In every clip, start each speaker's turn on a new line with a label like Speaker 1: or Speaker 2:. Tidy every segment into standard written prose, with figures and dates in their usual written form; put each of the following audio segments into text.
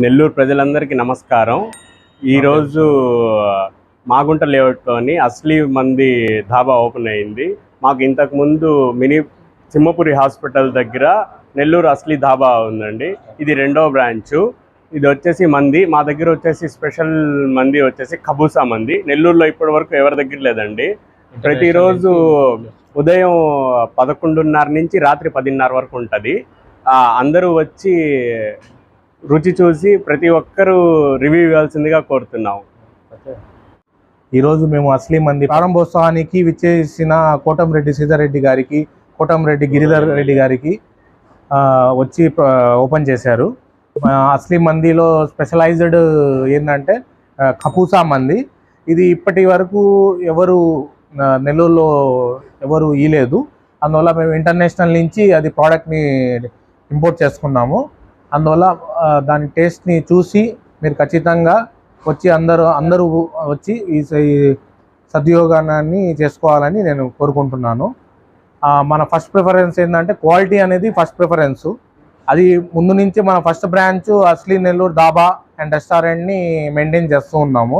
Speaker 1: నెల్లూరు ప్రజలందరికీ నమస్కారం. ఈరోజు మాగుంట లేఅవుట్లోని అస్లీ మంది ధాబా ఓపెన్ అయింది. మాకు ఇంతకుముందు మినీ సింహపురి హాస్పిటల్ దగ్గర నెల్లూరు అస్లీ ధాబా ఉందండి. ఇది రెండో బ్రాంచు. ఇది వచ్చేసి మంది, మా దగ్గర వచ్చేసి స్పెషల్ మంది వచ్చేసి కబూసా మంది. నెల్లూరులో ఇప్పటి వరకు ఎవరి దగ్గర లేదండి. ప్రతిరోజు ఉదయం 11:30 నుంచి రాత్రి 10:30 వరకు ఉంటుంది. అందరూ వచ్చి రుచి చూసి ప్రతి ఒక్కరూ రివ్యూ ఇవ్వాల్సిందిగా కోరుతున్నాం.
Speaker 2: ఈరోజు మేము అస్లీ మంది ప్రారంభోత్సవానికి విచ్చేసిన కోటంరెడ్డి సీతారెడ్డి గారికి, కోటంరెడ్డి గిరిధర్ రెడ్డి గారికి వచ్చి ఓపెన్ చేశారు. అస్లీ మందిలో స్పెషలైజ్డ్ ఏంటంటే కపూసా మంది. ఇది ఇప్పటి వరకు ఎవరు నెల్లూరులో ఎవరు ఇయలేదు. అందువల్ల మేము ఇంటర్నేషనల్ నుంచి అది ప్రోడక్ట్ని ఇంపోర్ట్ చేసుకున్నాము. అందువల్ల దాని టేస్ట్ని చూసి మీరు ఖచ్చితంగా వచ్చి అందరూ వచ్చి ఈ సద్వినియోగాన్ని చేసుకోవాలని నేను కోరుకుంటున్నాను. మన ఫస్ట్ ప్రిఫరెన్స్ ఏంటంటే క్వాలిటీ అనేది ఫస్ట్ ప్రిఫరెన్సు. అది ముందు నుంచి మన first branch Asli Nellore Dhaba and రెస్టారెంట్ని మెయింటైన్ చేస్తూ ఉన్నాము.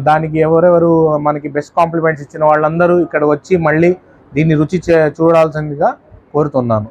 Speaker 2: దానికి ఎవరెవరు మనకి బెస్ట్ కాంప్లిమెంట్స్ ఇచ్చిన వాళ్ళందరూ ఇక్కడ వచ్చి మళ్ళీ దీన్ని రుచి చూడాల్సిందిగా కోరుతున్నాను.